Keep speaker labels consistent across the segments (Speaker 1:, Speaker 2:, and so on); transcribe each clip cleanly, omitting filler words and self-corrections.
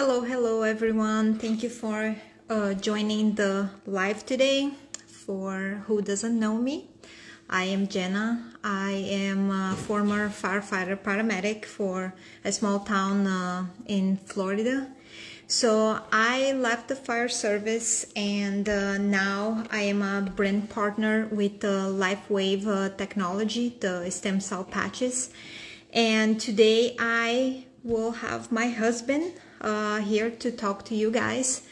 Speaker 1: Hello everyone. Thank you for joining the live today. For who doesn't know me, I am Jenna. I am a former firefighter paramedic for a small town in Florida. So I left the fire service and now I am a brand partner with LifeWave technology, the stem cell patches. And today I will have my husband here to talk to you guys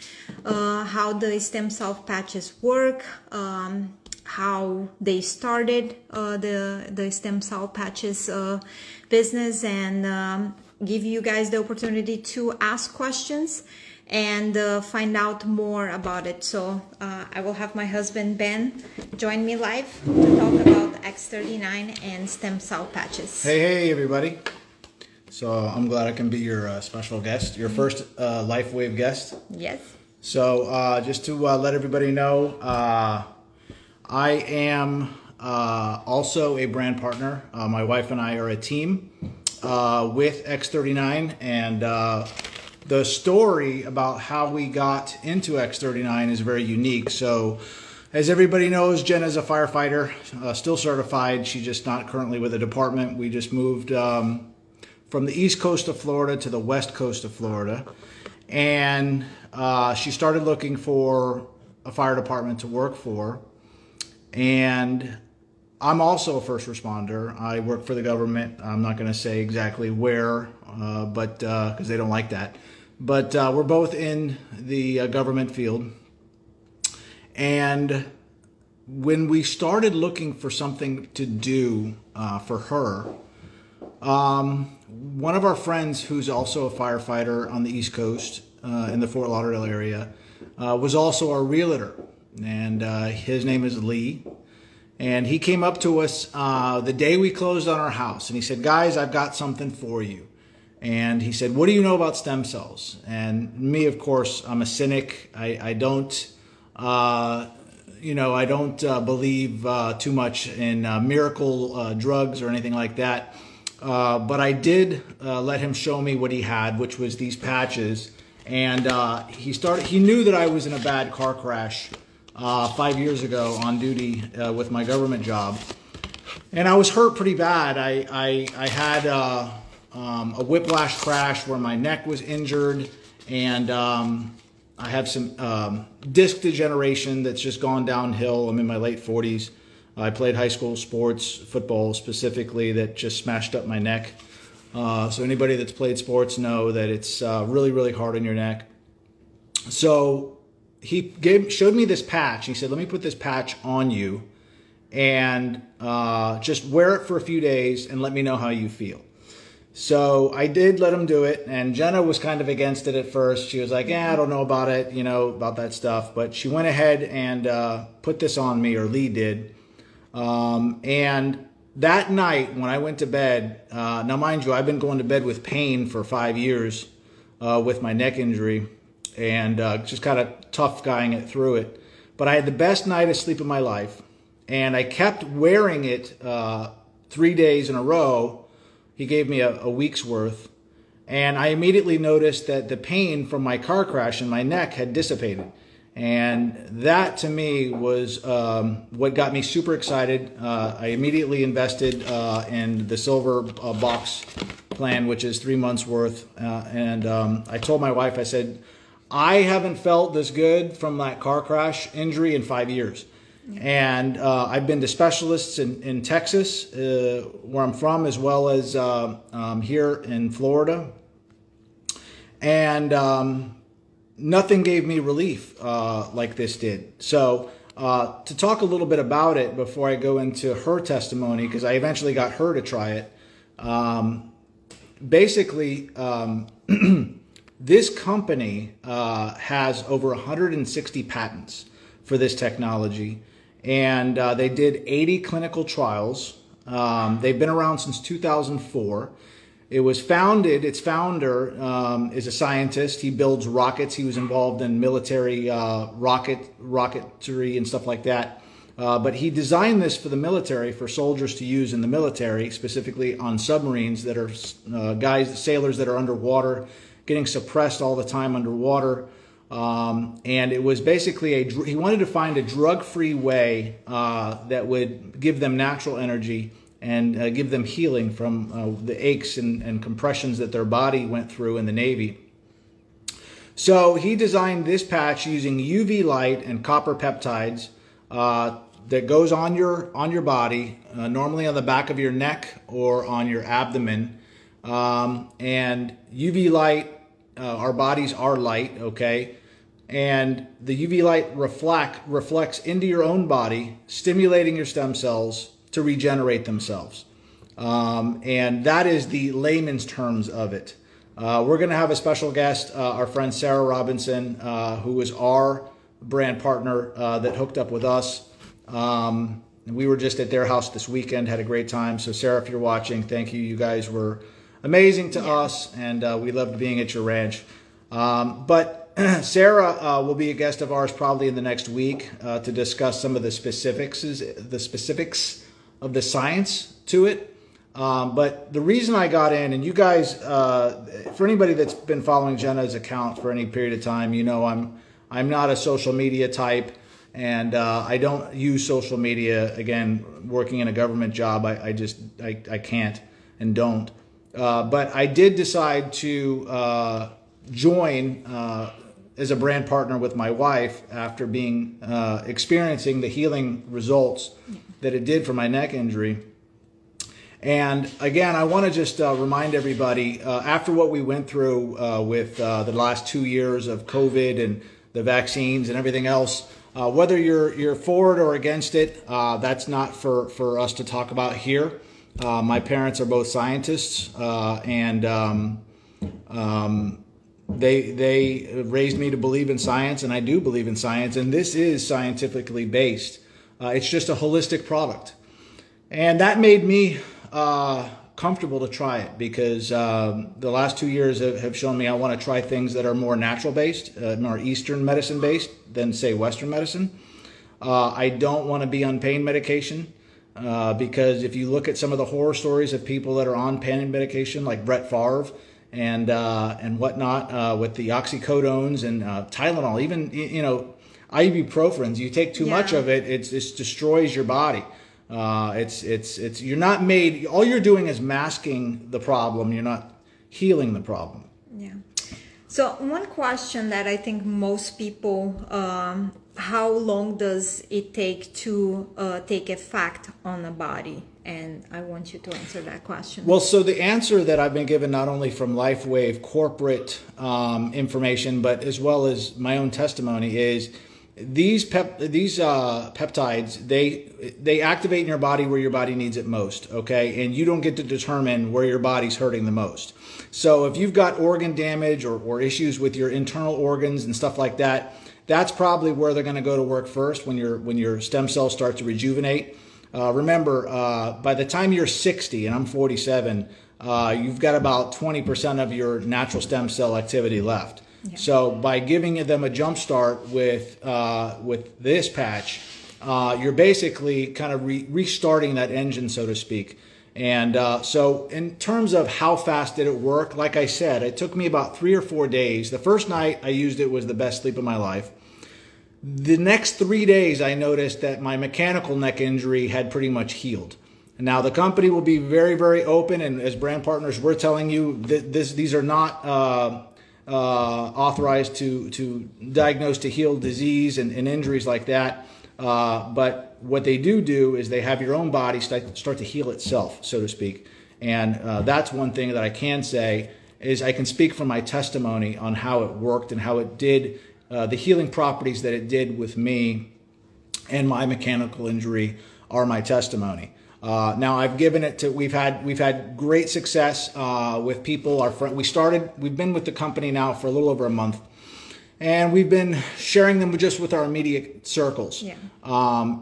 Speaker 1: how the stem cell patches work, how they started the stem cell patches business, and give you guys the opportunity to ask questions and find out more about it. So I will have my husband Ben join me live to talk about X39 and stem cell patches.
Speaker 2: Hey everybody. So I'm glad I can be your special guest, your first LifeWave guest.
Speaker 1: Yes.
Speaker 2: So just to let everybody know, I am also a brand partner. My wife and I are a team with X39, and the story about how we got into X39 is very unique. So as everybody knows, Jen is a firefighter, still certified. She's just not currently with the department. We just moved from the east coast of Florida to the west coast of Florida. And she started looking for a fire department to work for. And I'm also a first responder. I work for the government. I'm not going to say exactly where, but because they don't like that. But we're both in the government field. And when we started looking for something to do for her, one of our friends who's also a firefighter on the East Coast in the Fort Lauderdale area was also our realtor, and his name is Lee. And he came up to us the day we closed on our house, and he said, "Guys, I've got something for you." And he said, "What do you know about stem cells?" And me, of course, I'm a cynic. I don't believe too much in miracle drugs or anything like that. But I did let him show me what he had, which was these patches. And he knew that I was in a bad car crash 5 years ago on duty with my government job. And I was hurt pretty bad. I had a whiplash crash where my neck was injured, and I have some disc degeneration that's just gone downhill. I'm in my late 40s. I played high school sports, football specifically, that just smashed up my neck. So anybody that's played sports know that it's really, really hard on your neck. So he showed me this patch. He said, "Let me put this patch on you and just wear it for a few days and let me know how you feel." So I did let him do it, and Jenna was kind of against it at first. She was like, "I don't know about it, about that stuff." But she went ahead and put this on me, or Lee did. And that night when I went to bed, now mind you, I've been going to bed with pain for 5 years with my neck injury, and just kind of tough guying it through it. But I had the best night of sleep of my life, and I kept wearing it 3 days in a row. He gave me a week's worth, and I immediately noticed that the pain from my car crash in my neck had dissipated. And that to me was what got me super excited. I immediately invested in the silver box plan, which is 3 months worth. And I told my wife, I said, "I haven't felt this good from that car crash injury in 5 years. And I've been to specialists in Texas, where I'm from, as well as here in Florida. And nothing gave me relief like this did." So to talk a little bit about it before I go into her testimony, because I eventually got her to try it. Basically, this company has over 160 patents for this technology, and they did 80 clinical trials. They've been around since 2004. It was founded, its founder is a scientist. He builds rockets. He was involved in military rocketry and stuff like that. But he designed this for the military, for soldiers to use in the military, specifically on submarines that are sailors that are underwater, getting suppressed all the time underwater. And it was basically he wanted to find a drug-free way that would give them natural energy and give them healing from the aches and compressions that their body went through in the Navy. So he designed this patch using UV light and copper peptides that goes on your body, normally on the back of your neck or on your abdomen. And UV light, our bodies are light, okay? And the UV light reflects into your own body, stimulating your stem cells to regenerate themselves. And that is the layman's terms of it. We're going to have a special guest, our friend Sarah Robinson, who is our brand partner that hooked up with us. We were just at their house this weekend, had a great time. So Sarah, if you're watching, thank you. You guys were amazing to us, and we loved being at your ranch. But Sarah will be a guest of ours probably in the next week to discuss some of the specifics of the science to it. But the reason I got in, and you guys, for anybody that's been following Jenna's account for any period of time, you know I'm not a social media type, and I don't use social media. Again, working in a government job, I can't and don't. But I did decide to join as a brand partner with my wife after experiencing the healing results that it did for my neck injury. And again, I want to just remind everybody, after what we went through with the last 2 years of COVID and the vaccines and everything else, whether you're for it or against it, that's not for us to talk about here. My parents are both scientists, and they raised me to believe in science, and I do believe in science, and this is scientifically based. It's just a holistic product. And that made me comfortable to try it because the last 2 years have shown me I want to try things that are more natural based, more Eastern medicine based than say Western medicine. I don't want to be on pain medication because if you look at some of the horror stories of people that are on pain medication like Brett Favre and whatnot with the oxycodones and Tylenol, even ibuprofens, you take too much of it, it destroys your body. You're not made, all you're doing is masking the problem. You're not healing the problem.
Speaker 1: Yeah. So one question that I think most people, how long does it take to take effect on a body? And I want you to answer that question.
Speaker 2: Well, so the answer that I've been given not only from LifeWave corporate information, but as well as my own testimony is these peptides, they activate in your body where your body needs it most, okay? And you don't get to determine where your body's hurting the most. So if you've got organ damage or issues with your internal organs and stuff like that, that's probably where they're going to go to work first when your stem cells start to rejuvenate. Remember, by the time you're 60, and I'm 47, you've got about 20% of your natural stem cell activity left. Yeah. So by giving them a jump start with this patch, you're basically kind of restarting that engine, so to speak. And so in terms of how fast did it work, like I said, it took me about 3 or 4 days. The first night I used it was the best sleep of my life. The next 3 days, I noticed that my mechanical neck injury had pretty much healed. Now, the company will be very, very open, and as brand partners, we're telling you that these are not authorized to diagnose to heal disease and injuries like that. But what they do is they have your own body start to heal itself, so to speak. And that's one thing that I can say is I can speak from my testimony on how it worked and how it did, the healing properties that it did with me and my mechanical injury are my testimony. Now I've given it to, we've had great success with people. We've been with the company now for a little over a month, and we've been sharing them just with our immediate circles. Yeah.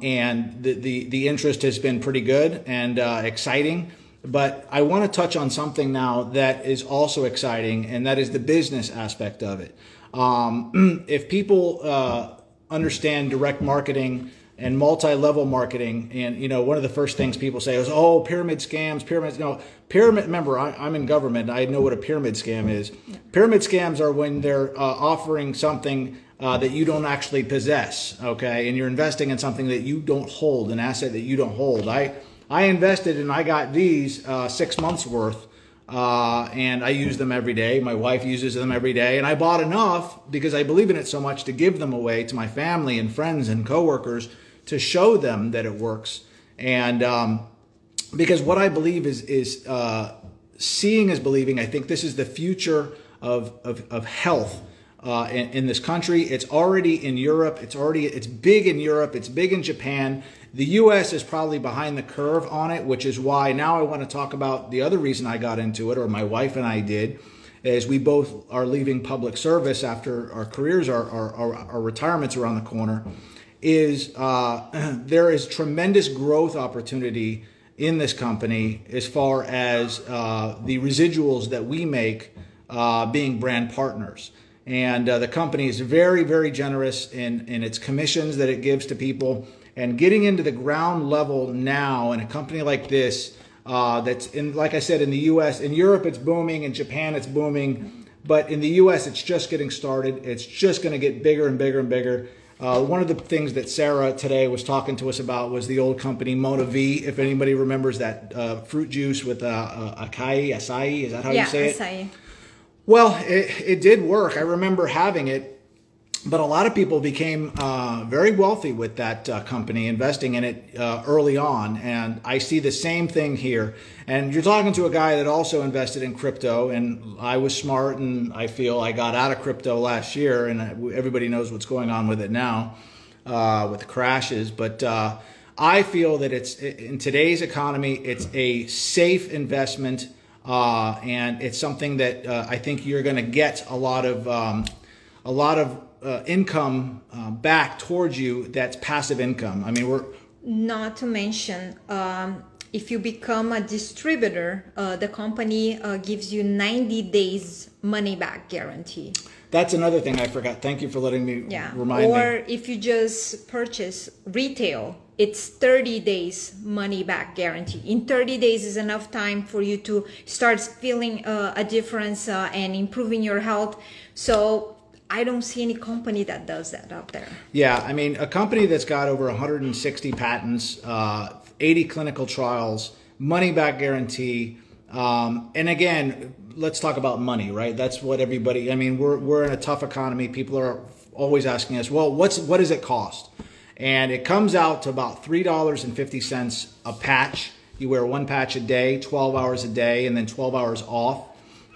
Speaker 2: And the interest has been pretty good and exciting. But I want to touch on something now that is also exciting, and that is the business aspect of it. If people understand direct marketing and multi-level marketing. And, you know, one of the first things people say is, oh, pyramid scams, pyramids. No, pyramid, remember, I'm in government. I know what a pyramid scam is. Yeah. Pyramid scams are when they're offering something that you don't actually possess, okay? And you're investing in something that you don't hold, an asset that you don't hold. I invested and I got these 6 months worth. And I use them every day. My wife uses them every day. And I bought enough because I believe in it so much to give them away to my family and friends and coworkers to show them that it works. And because what I believe is seeing is believing. I think this is the future of health in this country. It's already in Europe. It's big in Europe. It's big in Japan. The U.S. is probably behind the curve on it, which is why now I want to talk about the other reason I got into it, or my wife and I did, is we both are leaving public service after our careers, our retirements around the corner, is there is tremendous growth opportunity in this company as far as the residuals that we make being brand partners. And the company is very, very generous in its commissions that it gives to people. And getting into the ground level now in a company like this, that's in, like I said, in the U.S., in Europe it's booming, in Japan it's booming, but in the U.S. it's just getting started. It's just going to get bigger and bigger and bigger. One of the things that Sarah today was talking to us about was the old company Mona V. If anybody remembers that fruit juice with acai, is that how you say it? Yeah, acai. Well, it did work. I remember having it. But a lot of people became very wealthy with that company, investing in it early on. And I see the same thing here. And you're talking to a guy that also invested in crypto. And I was smart, and I feel I got out of crypto last year. And everybody knows what's going on with it now with the crashes. But I feel that it's in today's economy, it's a safe investment. And it's something that I think you're going to get a lot of income back towards you that's passive income. I mean, we're
Speaker 1: not to mention if you become a distributor, the company gives you 90 days money back guarantee.
Speaker 2: That's another thing I forgot. Thank you for letting me remind me.
Speaker 1: Or if you just purchase retail, it's 30 days money back guarantee. In 30 days is enough time for you to start feeling a difference and improving your health. So I don't see any company that does that out there.
Speaker 2: Yeah, I mean, a company that's got over 160 patents, 80 clinical trials, money back guarantee. And again, let's talk about money, right? That's what everybody, I mean, we're in a tough economy. People are always asking us, well, what does it cost? And it comes out to about $3.50 a patch. You wear one patch a day, 12 hours a day, and then 12 hours off.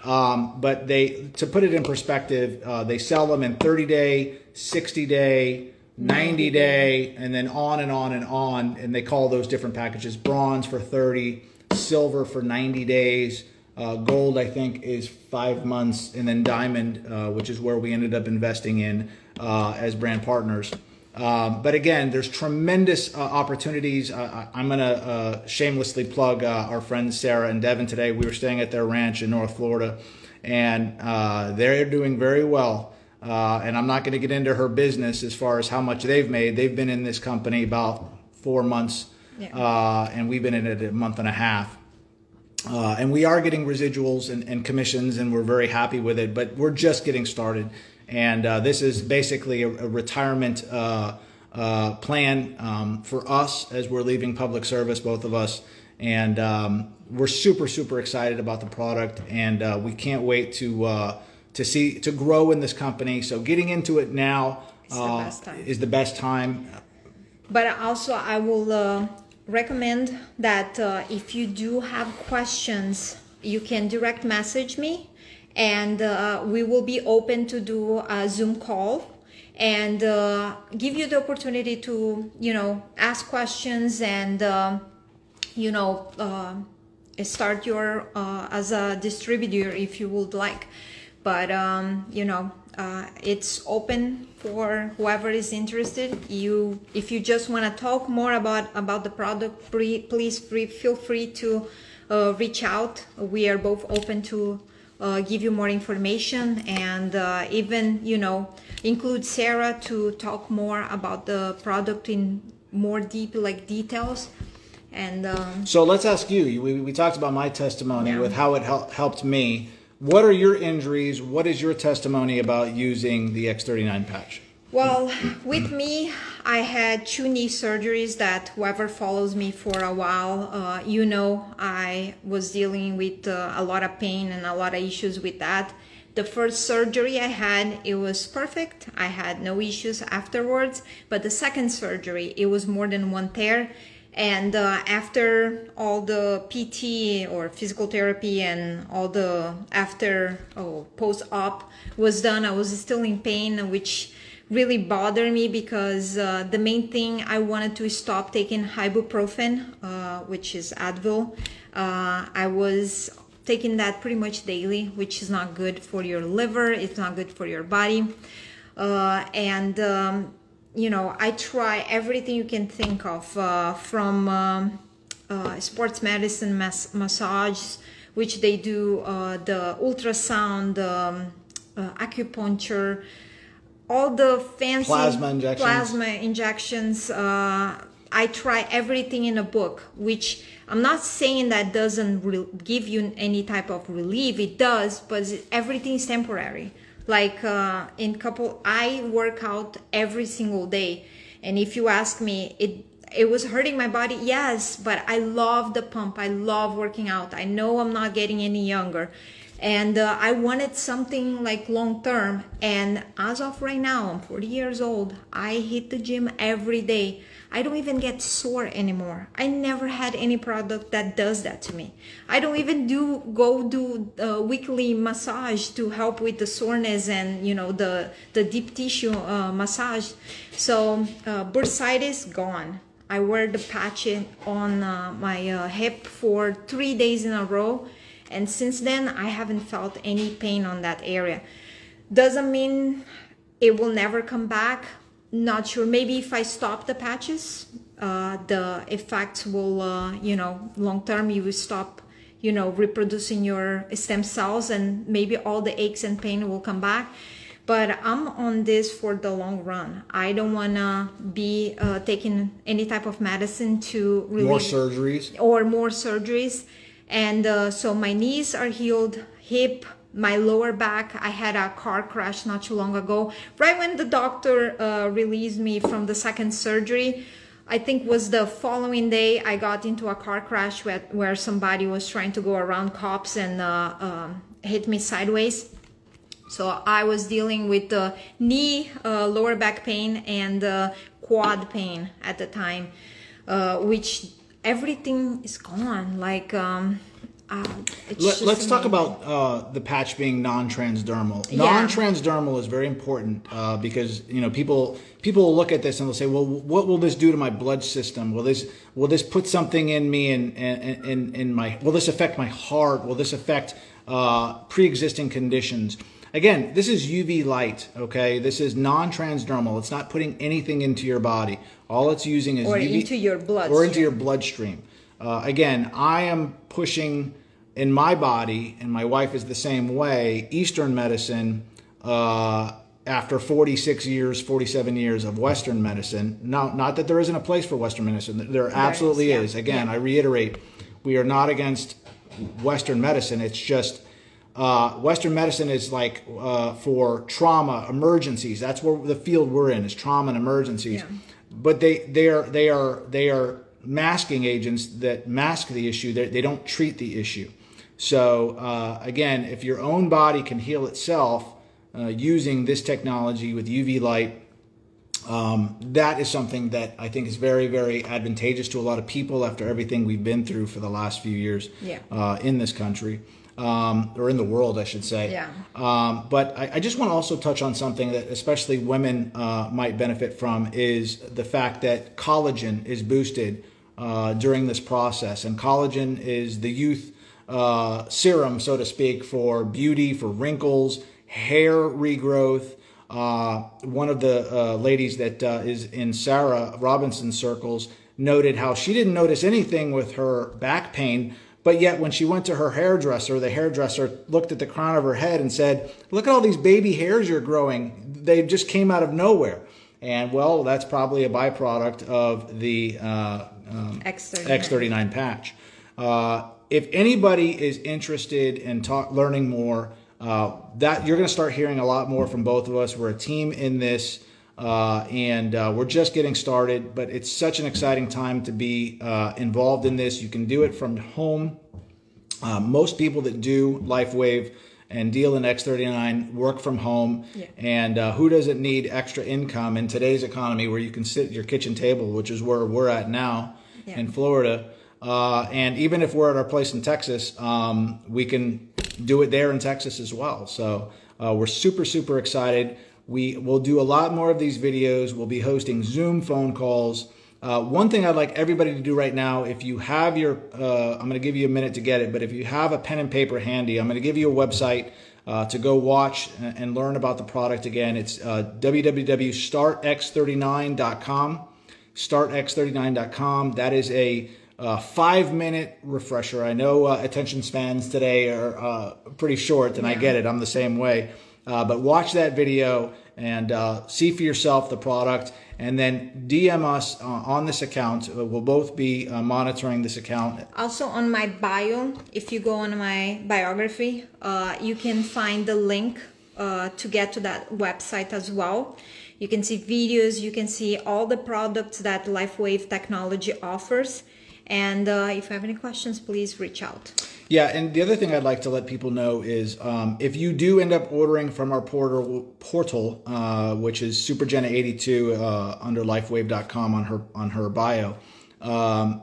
Speaker 2: But to put it in perspective, they sell them in 30-day, 60-day, 90-day, and then on and on and on. And they call those different packages: bronze for 30, silver for 90 days, gold, I think, is 5 months, and then diamond, which is where we ended up investing in as brand partners. But again, there's tremendous opportunities. I'm going to shamelessly plug our friends Sarah and Devin today. We were staying at their ranch in North Florida, and they're doing very well. And I'm not going to get into her business as far as how much they've made. They've been in this company about 4 months, and we've been in it a month and a half. And we are getting residuals and commissions, and we're very happy with it, but we're just getting started. And this is basically a retirement plan for us as we're leaving public service, both of us. And we're super, super excited about the product, and we can't wait to grow in this company. So getting into it now is the best time.
Speaker 1: But also, I will recommend that if you do have questions, you can direct message me. And we will be open to do a Zoom call and give you the opportunity to, ask questions and, start your as a distributor if you would like. But, it's open for whoever is interested. If you just want to talk more about the product, please feel free to reach out. We are both open to give you more information, and even include Sarah to talk more about the product in more deep like details. And
Speaker 2: so let's ask you. We talked about my testimony
Speaker 1: Yeah.
Speaker 2: with how it helped me. What are your injuries? What is your testimony about using the X39 patch?
Speaker 1: well, with me, I had 2 knee surgeries that whoever follows me for a while, I was dealing with a lot of pain and a lot of issues with that. The first surgery I had, it was perfect. I had no issues afterwards. But the second surgery, it was more than one tear. And after all the PT or physical therapy and all the post-op was done, I was still in pain, which really bothered me because the main thing, I wanted to stop taking ibuprofen, which is Advil. I was taking that pretty much daily, which is not good for your liver. It's not good for your body. I try everything you can think of, from sports medicine massage, which they do, the ultrasound, acupuncture, all the fancy plasma injections. I try everything in a book, which I'm not saying that doesn't give you any type of relief. It does, but everything is temporary. Like I work out every single day, and if you ask me, it was hurting my body, yes, but I love the pump. I love working out. I know I'm not getting any younger, and I wanted something like long term. And as of right now, I'm 40 years old. I hit the gym every day. I don't even get sore anymore. I never had any product that does that to me. I don't even go do weekly massage to help with the soreness and the deep tissue massage. So bursitis gone. I wear the patch on my hip for 3 days in a row, and since then I haven't felt any pain on that area. Doesn't mean it will never come back. Not sure. Maybe if I stop the patches, the effects will, long term, you will stop, reproducing your stem cells, and maybe all the aches and pain will come back. But I'm on this for the long run. I don't want to be taking any type of medicine to relieve more surgeries. And so my knees are healed, hip, my lower back. I had a car crash not too long ago. Right when the doctor released me from the second surgery, I think was the following day, I got into a car crash where somebody was trying to go around cops and hit me sideways. So I was dealing with the knee, lower back pain, and quad pain at the time, which everything is gone. Like,
Speaker 2: let's talk about the patch being non-transdermal.
Speaker 1: Yeah.
Speaker 2: Non-transdermal is very important because people will look at this and they'll say, well, what will this do to my blood system? Will this put something in me in my? Will this affect my heart? Will this affect pre-existing conditions? Again, this is UV light, okay? This is non-transdermal. It's not putting anything into your body. All it's using is UV,
Speaker 1: into your bloodstream.
Speaker 2: Or into your bloodstream. Again, I am pushing in my body, and my wife is the same way, Eastern medicine after 46 years, 47 years of Western medicine. Not that there isn't a place for Western medicine. There absolutely is. Again, I reiterate, we are not against Western medicine. It's just Western medicine is like for trauma, emergencies. That's where the field we're in, is trauma and emergencies.
Speaker 1: Yeah.
Speaker 2: But they are masking agents that mask the issue. They don't treat the issue. So again, if your own body can heal itself using this technology with UV light, that is something that I think is very, very advantageous to a lot of people after everything we've been through for the last few years in this country. Or in the world, I should say.
Speaker 1: Yeah.
Speaker 2: But I just want to also touch on something that especially women might benefit from, is the fact that collagen is boosted during this process. And collagen is the youth serum, so to speak, for beauty, for wrinkles, hair regrowth. One of the ladies that is in Sarah Robinson's circles noted how she didn't notice anything with her back pain, but yet when she went to her hairdresser, the hairdresser looked at the crown of her head and said, "Look at all these baby hairs you're growing. They just came out of nowhere." And well, that's probably a byproduct of the X39 patch. If anybody is interested in learning more, that you're going to start hearing a lot more from both of us. We're a team in this, and we're just getting started. But it's such an exciting time to be involved in this. You can do it from home. Most people that do LifeWave and deal in X39 work from home.
Speaker 1: Yeah.
Speaker 2: And who doesn't need extra income in today's economy where you can sit at your kitchen table, which is where we're at now in Florida. And even if we're at our place in Texas, we can do it there in Texas as well. So we're super excited. We will do a lot more of these videos. We'll be hosting Zoom phone calls. One thing I'd like everybody to do right now, if you have your, I'm going to give you a minute to get it, but if you have a pen and paper handy, I'm going to give you a website to go watch and learn about the product again. It's www.startx39.com. Startx39.com. That is a 5-minute refresher. I know attention spans today are pretty short, and I get it. I'm the same way. But watch that video and see for yourself the product, and then DM us on this account. We'll both be monitoring this account.
Speaker 1: Also on my bio, if you go on my biography, you can find the link to get to that website as well. You can see videos, you can see all the products that LifeWave technology offers. And if you have any questions, please reach out.
Speaker 2: Yeah, and the other thing I'd like to let people know is if you do end up ordering from our portal, which is SuperJenna82 under lifewave.com on her bio,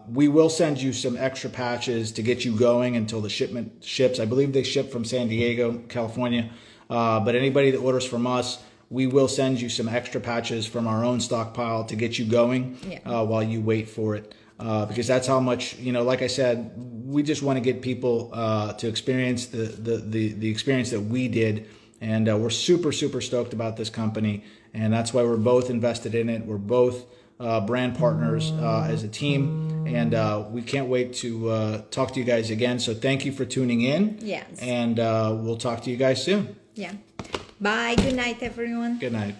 Speaker 2: we will send you some extra patches to get you going until the shipment ships. I believe they ship from San Diego, California. But anybody that orders from us, we will send you some extra patches from our own stockpile to get you going while you wait for it. Because that's how much, like I said, we just want to get people to experience the experience that we did. And we're super stoked about this company. And that's why we're both invested in it. We're both brand partners as a team. And we can't wait to talk to you guys again. So thank you for tuning in.
Speaker 1: Yes.
Speaker 2: And we'll talk to you guys soon.
Speaker 1: Yeah. Bye. Good night, everyone.
Speaker 2: Good night.